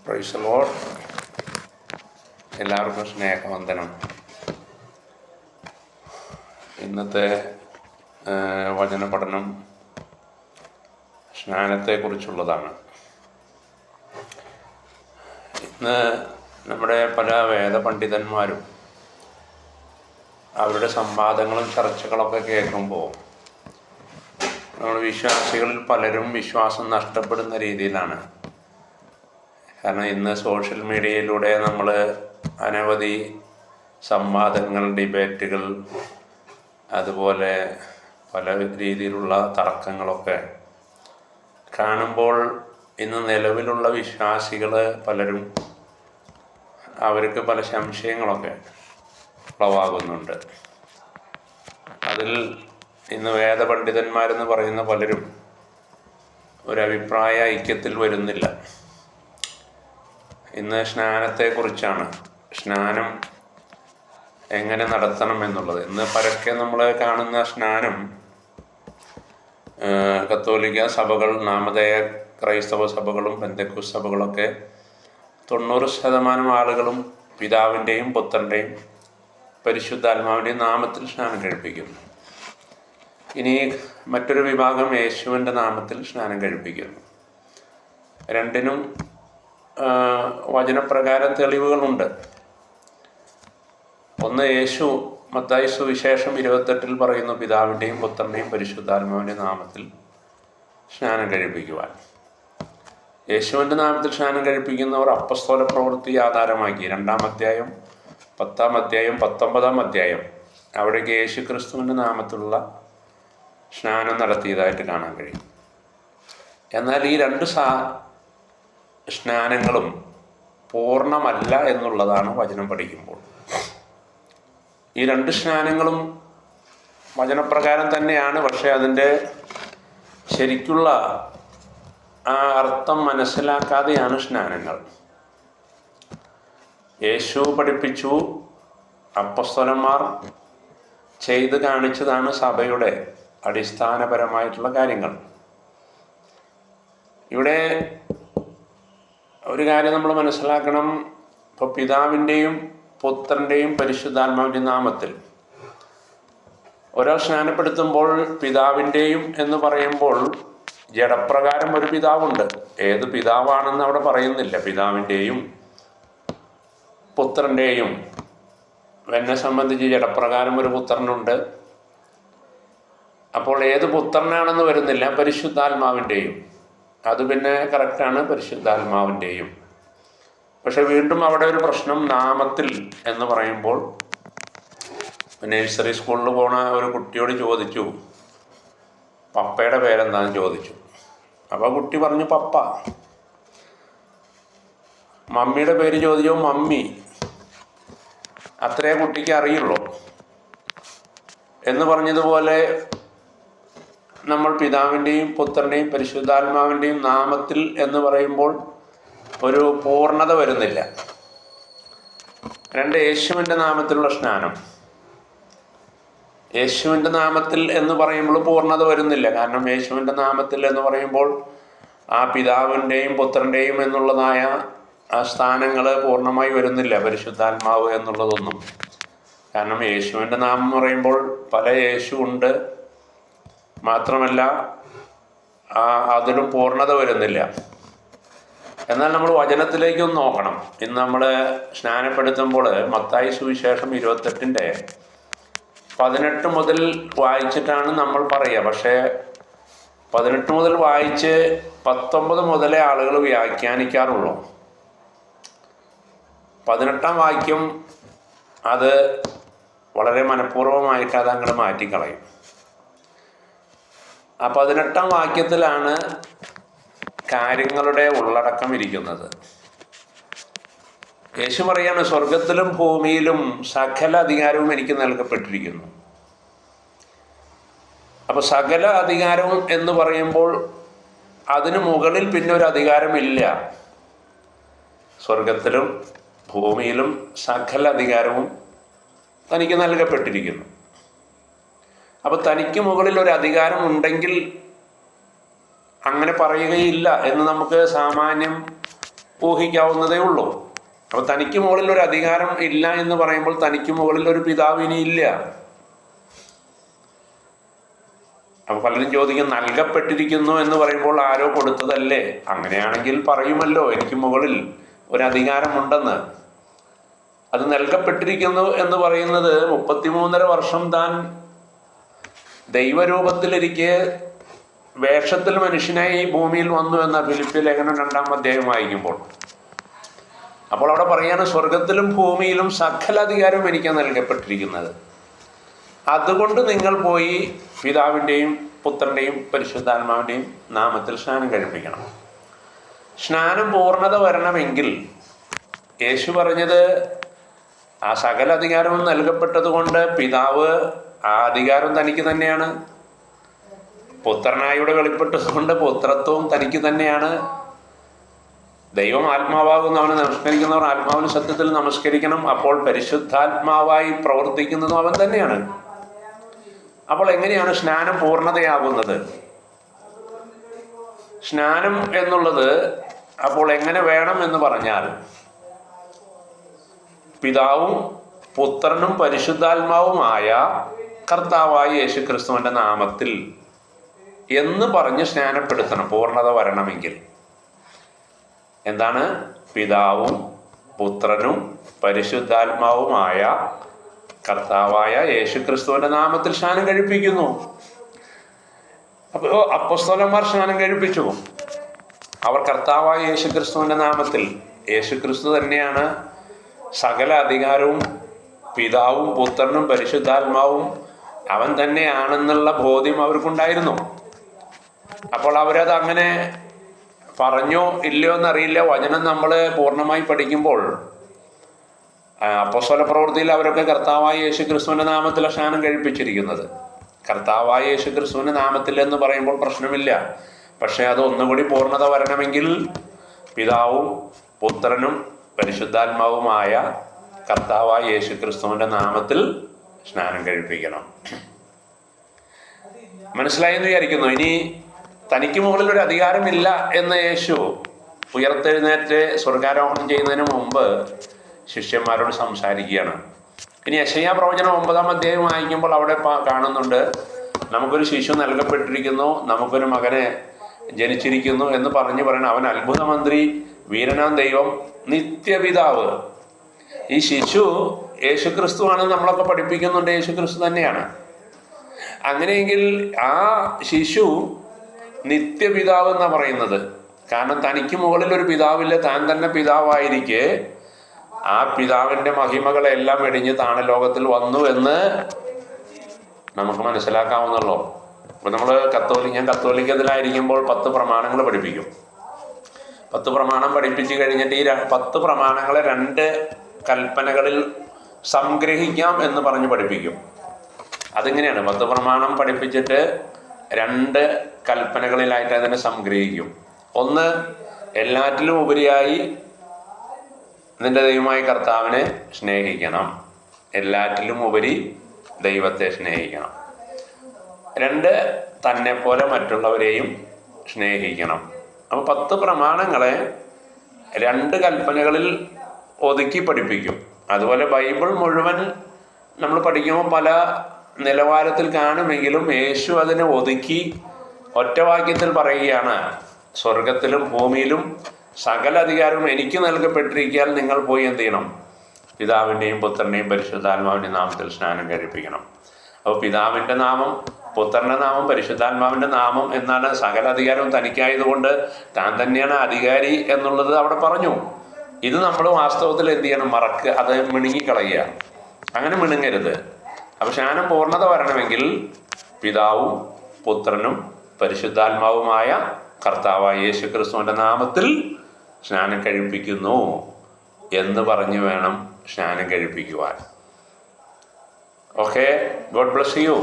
Praise the Lord. എല്ലാവർക്കും സ്നേഹവന്ദനം. ഇന്നത്തെ വചന പഠനം സ്നാനത്തെക്കുറിച്ചുള്ളതാണ്. ഇന്ന് നമ്മുടെ പല വേദപണ്ഡിതന്മാരും അവരുടെ സംവാദങ്ങളും ചർച്ചകളൊക്കെ കേൾക്കുമ്പോൾ നമ്മൾ വിശ്വാസികളിൽ പലരും വിശ്വാസം നഷ്ടപ്പെടുന്ന രീതിയിലാണ്. കാരണം ഇന്ന് സോഷ്യൽ മീഡിയയിലൂടെ നമ്മൾ അനവധി സംവാദങ്ങൾ, ഡിബേറ്റുകൾ, അതുപോലെ പല രീതിയിലുള്ള തർക്കങ്ങളൊക്കെ കാണുമ്പോൾ ഇന്ന് നിലവിലുള്ള വിശ്വാസികൾ പലരും അവർക്ക് പല സംശയങ്ങളൊക്കെ ഉളവാകുന്നുണ്ട്. അതിൽ ഇന്ന് വേദപണ്ഡിതന്മാരെന്ന് പറയുന്ന പലരും ഒരഭിപ്രായ ഐക്യത്തിൽ വരുന്നില്ല. ഇന്ന് സ്നാനത്തെക്കുറിച്ചാണ്, സ്നാനം എങ്ങനെ നടത്തണം എന്നുള്ളത്. ഇന്ന് പരക്കെ നമ്മൾ കാണുന്ന സ്നാനം കത്തോലിക്ക സഭകൾ, നാമധേയ ക്രൈസ്തവ സഭകളും പെന്തക്കോസ്ത് സഭകളൊക്കെ 90% ആളുകളും പിതാവിൻ്റെയും പുത്രൻ്റെയും പരിശുദ്ധാത്മാവിൻ്റെയും നാമത്തിൽ സ്നാനം കഴിപ്പിക്കുന്നു. ഇനി മറ്റൊരു വിഭാഗം യേശുവിൻ്റെ നാമത്തിൽ സ്നാനം കഴിപ്പിക്കുന്നു. രണ്ടിനും വചനപ്രകാരം തെളിവുകളുണ്ട്. ഒന്ന്, യേശു മത്തായി സുവിശേഷം 28 പറയുന്നു, പിതാവിൻ്റെയും പുത്രൻ്റെയും പരിശുദ്ധാത്മാവിൻ്റെയും നാമത്തിൽ സ്നാനം കഴിപ്പിക്കുവാൻ. യേശുവിൻ്റെ നാമത്തിൽ സ്നാനം കഴിപ്പിക്കുന്നവർ അപ്പസ്തോല പ്രവൃത്തി ആധാരമാക്കി 2-ാം അധ്യായം, 10-ാം അധ്യായം, 19-ാം അധ്യായം അവിടേക്ക് യേശു ക്രിസ്തുവിൻ്റെ നാമത്തിലുള്ള സ്നാനം നടത്തിയതായിട്ട് കാണാൻ കഴിയും. എന്നാൽ ഈ രണ്ട് സ്നാനങ്ങളും പൂർണ്ണമല്ല എന്നുള്ളതാണ് വചനം പഠിക്കുമ്പോൾ. ഈ രണ്ട് സ്നാനങ്ങളും വചനപ്രകാരം തന്നെയാണ്, പക്ഷേ അതിൻ്റെ ശരിക്കുള്ള ആ അർത്ഥം മനസ്സിലാക്കാതെയാണ് സ്നാനങ്ങൾ. യേശു പഠിപ്പിച്ചു, അപ്പസ്തലന്മാർ ചെയ്ത് കാണിച്ചതാണ് സഭയുടെ അടിസ്ഥാനപരമായിട്ടുള്ള കാര്യങ്ങൾ. ഇവിടെ ഒരു കാര്യം നമ്മൾ മനസ്സിലാക്കണം. ഇപ്പോൾ പിതാവിൻ്റെയും പുത്രൻ്റെയും പരിശുദ്ധാത്മാവിൻ്റെ നാമത്തിൽ ഒരാൾ സ്നാനപ്പെടുത്തുമ്പോൾ പിതാവിൻ്റെയും എന്ന് പറയുമ്പോൾ ജഡപ്രകാരം ഒരു പിതാവുണ്ട്. ഏത് പിതാവാണെന്ന് അവിടെ പറയുന്നില്ല. പിതാവിൻ്റെയും പുത്രൻ്റെയും, എന്നെ സംബന്ധിച്ച് ജഡപ്രകാരം ഒരു പുത്രനുണ്ട്. അപ്പോൾ ഏത് പുത്രനാണെന്ന് വരുന്നില്ല, പരിശുദ്ധാത്മാവിൻ്റെയും. അത് പിന്നെ കറക്റ്റാണ്, പരിശുദ്ധാത്മാവിൻ്റെയും. പക്ഷെ വീണ്ടും അവിടെ ഒരു പ്രശ്നം, നാമത്തിൽ എന്ന് പറയുമ്പോൾ നഴ്സറി സ്കൂളിൽ പോണ ഒരു കുട്ടിയോട് ചോദിച്ചു, പപ്പയുടെ പേരെന്താണെന്ന് ചോദിച്ചു. അപ്പോൾ കുട്ടി പറഞ്ഞു പപ്പ. മമ്മിയുടെ പേര് ചോദിച്ചോ മമ്മി. അത്രേ കുട്ടിക്ക് അറിയുള്ളൂ. എന്ന് പറഞ്ഞതുപോലെ നമ്മൾ പിതാവിൻ്റെയും പുത്രൻ്റെയും പരിശുദ്ധാത്മാവിൻ്റെയും നാമത്തിൽ എന്ന് പറയുമ്പോൾ ഒരു പൂർണ്ണത വരുന്നില്ല. രണ്ട്, യേശുവിൻ്റെ നാമത്തിലുള്ള സ്നാനം. യേശുവിൻ്റെ നാമത്തിൽ എന്ന് പറയുമ്പോൾ പൂർണ്ണത വരുന്നില്ല. കാരണം യേശുവിൻ്റെ നാമത്തിൽ എന്ന് പറയുമ്പോൾ ആ പിതാവിൻ്റെയും പുത്രൻ്റെയും എന്നുള്ളതായ ആ സ്ഥാനങ്ങൾ പൂർണ്ണമായി വരുന്നില്ല, പരിശുദ്ധാത്മാവ് എന്നുള്ളതൊന്നും. കാരണം യേശുവിൻ്റെ നാമം എന്ന് പറയുമ്പോൾ പല യേശു ഉണ്ട്. മാത്രമല്ല അതിലും പൂർണ്ണത വരുന്നില്ല. എന്നാൽ നമ്മൾ വചനത്തിലേക്കൊന്ന് നോക്കണം. ഇന്ന് നമ്മൾ സ്നാനപ്പെടുത്തുമ്പോൾ മത്തായി സുവിശേഷം 28-ന്റെ 18 മുതൽ വായിച്ചിട്ടാണ് നമ്മൾ പറയുക. പക്ഷേ 18 മുതൽ വായിച്ച് 19 മുതലേ ആളുകൾ വ്യാഖ്യാനിക്കാറുള്ളൂ. 18-ാം വാക്യം അത് വളരെ മനഃപൂർവ്വമായിട്ട് അത് അങ്ങോട്ട് മാറ്റിക്കളയും. ആ 18-ാം വാക്യത്തിലാണ് കാര്യങ്ങളുടെ ഉള്ളടക്കം ഇരിക്കുന്നത്. യേശു പറയാണ്, സ്വർഗത്തിലും ഭൂമിയിലും സകല അധികാരവും എനിക്ക് നൽകപ്പെട്ടിരിക്കുന്നു. അപ്പോൾ സകല അധികാരവും എന്ന് പറയുമ്പോൾ അതിനു മുകളിൽ പിന്നെ ഒരു അധികാരമില്ല. സ്വർഗത്തിലും ഭൂമിയിലും സകല അധികാരവും തനിക്ക് നൽകപ്പെട്ടിരിക്കുന്നു. അപ്പോൾ തനിക്ക് മുകളിൽ ഒരു അധികാരം ഉണ്ടെങ്കിൽ അങ്ങനെ പറയുകയില്ല എന്ന് നമുക്ക് സാമാന്യം ഊഹിക്കാവുന്നതേ ഉള്ളൂ. അപ്പോൾ തനിക്ക് മുകളിൽ ഒരു അധികാരം ഇല്ല എന്ന് പറയുമ്പോൾ തനിക്ക് മുകളിൽ ഒരു പിതാവ് ഇനിയില്ല. അപ്പോൾ പലരും ചോദിക്കും, നൽകപ്പെട്ടിരിക്കുന്നു എന്ന് പറയുമ്പോൾ ആരോ കൊടുത്തതല്ലേ? അങ്ങനെയാണെങ്കിൽ പറയുമല്ലോ എനിക്ക് മുകളിൽ ഒരു അധികാരമുണ്ടെന്ന്. അത് നൽകപ്പെട്ടിരിക്കുന്നു എന്ന് പറയുന്നത് 33.5 വർഷം താൻ ദൈവരൂപത്തിലിരിക്കെ വേഷത്തിൽ മനുഷ്യനായി ഈ ഭൂമിയിൽ വന്നു എന്ന ഫിലിപ്പിയ ലേഖനം 2-ാം അധ്യായം വായിക്കുമ്പോൾ. അപ്പോൾ അവിടെ പറയാണ്, സ്വർഗത്തിലും ഭൂമിയിലും സകല അധികാരവും എനിക്ക് നൽകപ്പെട്ടിരിക്കുന്നത്. അതുകൊണ്ട് നിങ്ങൾ പോയി പിതാവിൻ്റെയും പുത്രൻ്റെയും പരിശുദ്ധാത്മാവിൻ്റെയും നാമത്തിൽ സ്നാനം കഴിപ്പിക്കണം. സ്നാനം പൂർണ്ണത വരണമെങ്കിൽ യേശു പറഞ്ഞത് ആ സകല അധികാരവും നൽകപ്പെട്ടത് കൊണ്ട് പിതാവ് ആ അധികാരം തനിക്ക് തന്നെയാണ്. പുത്രനായുടെ വെളിപ്പെട്ടത് കൊണ്ട് പുത്രത്വവും തനിക്ക് തന്നെയാണ്. ദൈവം ആത്മാവാകുന്ന അവനെ നമസ്കരിക്കുന്നവർ ആത്മാവിന് സത്യത്തിൽ നമസ്കരിക്കണം. അപ്പോൾ പരിശുദ്ധാത്മാവായി പ്രവർത്തിക്കുന്നതും അവൻ തന്നെയാണ്. അപ്പോൾ എങ്ങനെയാണ് സ്നാനം പൂർണ്ണതയാകുന്നത്? സ്നാനം എന്നുള്ളത് അപ്പോൾ എങ്ങനെ വേണം എന്ന് പറഞ്ഞാൽ, പിതാവും പുത്രനും പരിശുദ്ധാത്മാവുമായ കർത്താവായ യേശു ക്രിസ്തുവിൻ്റെ നാമത്തിൽ എന്ന് പറഞ്ഞ് സ്നാനപ്പെടുത്തണം പൂർണ്ണത വരണമെങ്കിൽ. എന്താണ്? പിതാവും പുത്രനും പരിശുദ്ധാത്മാവുമായ കർത്താവായ യേശു ക്രിസ്തുവിൻ്റെ നാമത്തിൽ സ്നാനം കഴിപ്പിക്കുന്നു. അപ്പോൾ അപ്പോസ്തലന്മാർ സ്നാനം കഴിപ്പിച്ചു. അവർ കർത്താവായ യേശു ക്രിസ്തുവിൻ്റെ നാമത്തിൽ. യേശു ക്രിസ്തു തന്നെയാണ് സകല അധികാരവും. പിതാവും പുത്രനും പരിശുദ്ധാത്മാവും അവൻ തന്നെയാണെന്നുള്ള ബോധ്യം അവർക്കുണ്ടായിരുന്നു. അപ്പോൾ അവരത് അങ്ങനെ പറഞ്ഞോ ഇല്ലയോ എന്നറിയില്ല. വചനം നമ്മൾ പൂർണ്ണമായി പഠിക്കുമ്പോൾ അപ്പോസ്തല പ്രവൃത്തിയിൽ അവരൊക്കെ കർത്താവായ യേശു ക്രിസ്തുവിൻ്റെ നാമത്തിലാണ് സ്നാനം കഴിപ്പിച്ചിരിക്കുന്നത്. കർത്താവായ യേശു ക്രിസ്തുവിൻ്റെ നാമത്തിൽ എന്ന് പറയുമ്പോൾ പ്രശ്നമില്ല. പക്ഷേ അത് ഒന്നുകൂടി പൂർണ്ണത വരണമെങ്കിൽ പിതാവും പുത്രനും പരിശുദ്ധാത്മാവുമായ കർത്താവായ യേശു ക്രിസ്തുവിൻ്റെ നാമത്തിൽ സ്നാനം കഴിപ്പിക്കണം. മനസ്സിലായെന്ന് വിചാരിക്കുന്നു. ഇനി തനിക്ക് മുകളിൽ ഒരു അധികാരമില്ല എന്ന യേശു ഉയർത്തെഴുന്നേറ്റ് സ്വർഗാരോഹണം ചെയ്യുന്നതിന് മുമ്പ് ശിഷ്യന്മാരോട് സംസാരിക്കുകയാണ്. ഇനി യെശയ്യാ പ്രവചനം 9-ാം അധ്യായം വായിക്കുമ്പോൾ അവിടെ കാണുന്നുണ്ട്, നമുക്കൊരു ശിശു നൽകപ്പെട്ടിരിക്കുന്നു, നമുക്കൊരു മകനെ ജനിച്ചിരിക്കുന്നു എന്ന് പറയണം. അവൻ അത്ഭുത മന്ത്രി, വീരനാം ദൈവം, നിത്യപിതാവ്. ഈ ശിശു യേശുക്രിസ്തുവാണെന്ന് നമ്മളൊക്കെ പഠിപ്പിക്കുന്നുണ്ട്. യേശുക്രിസ്തു തന്നെയാണ്. അങ്ങനെയെങ്കിൽ ആ ശിശു നിത്യപിതാവ് എന്നാണ് പറയുന്നത്. കാരണം തനിക്ക് മുകളിൽ ഒരു പിതാവില്ല, താൻ തന്നെ പിതാവായിരിക്കെ ആ പിതാവിൻ്റെ മഹിമകളെല്ലാം വെടിഞ്ഞ് താണലോകത്തിൽ വന്നു എന്ന് നമുക്ക് മനസ്സിലാക്കാവുന്നുള്ളൂ. ഇപ്പം നമ്മൾ ഞാൻ കത്തോലിക്കത്തിലായിരിക്കുമ്പോൾ 10 പ്രമാണങ്ങൾ പഠിപ്പിക്കും. 10 പ്രമാണം പഠിപ്പിച്ച് കഴിഞ്ഞിട്ട് ഈ 10 പ്രമാണങ്ങളെ 2 കൽപ്പനകളിൽ സംഗ്രഹിക്കാം എന്ന് പറഞ്ഞ് പഠിപ്പിക്കും. അതിങ്ങനെയാണ്, 10 പ്രമാണം പഠിപ്പിച്ചിട്ട് 2 കൽപ്പനകളിലായിട്ട് അതിനെ സംഗ്രഹിക്കും. ഒന്ന്, എല്ലാറ്റിലും ഉപരിയായി നിന്റെ ദൈവമായ കർത്താവിനെ സ്നേഹിക്കണം. എല്ലാറ്റിലും ഉപരി ദൈവത്തെ സ്നേഹിക്കണം. 2, തന്നെ പോലെ മറ്റുള്ളവരെയും സ്നേഹിക്കണം. അപ്പോൾ 10 പ്രമാണങ്ങളെ 2 കൽപ്പനകളിൽ ഒതുക്കി പഠിപ്പിക്കും. അതുപോലെ ബൈബിൾ മുഴുവൻ നമ്മൾ പഠിക്കുമ്പോൾ പല നിലവാരത്തിൽ കാണുമെങ്കിലും യേശു അതിനെ ഒതുക്കി ഒറ്റ വാക്യത്തിൽ പറയുകയാണ്, സ്വർഗത്തിലും ഭൂമിയിലും സകല അധികാരവും എനിക്ക് നൽകപ്പെട്ടിരിക്കാൻ നിങ്ങൾ പോയി എന്ത് ചെയ്യണം? പിതാവിൻ്റെയും പുത്രൻ്റെയും പരിശുദ്ധാത്മാവിൻ്റെയും നാമത്തിൽ സ്നാനം കഴിപ്പിക്കണം. അപ്പോൾ പിതാവിൻ്റെ നാമം, പുത്രൻ്റെ നാമം, പരിശുദ്ധാത്മാവിൻ്റെ നാമം എന്നാണ്. സകല അധികാരവും തനിക്കായതുകൊണ്ട് താൻ തന്നെയാണ് അധികാരി എന്നുള്ളത് അവിടെ പറഞ്ഞു. ഇത് നമ്മൾ വാസ്തവത്തിൽ എന്ത് ചെയ്യണം? അത് മിണുങ്ങിക്കളയുക. അങ്ങനെ മിണുങ്ങരുത്. അപ്പോൾ സ്നാനം പൂർണ്ണത വരണമെങ്കിൽ പിതാവും പുത്രനും പരിശുദ്ധാത്മാവുമായ കർത്താവായ യേശു ക്രിസ്തുവിൻ്റെ നാമത്തിൽ സ്നാനം കഴിപ്പിക്കുന്നു എന്ന് പറഞ്ഞ് വേണം സ്നാനം കഴിപ്പിക്കുവാൻ. Okay, God bless U.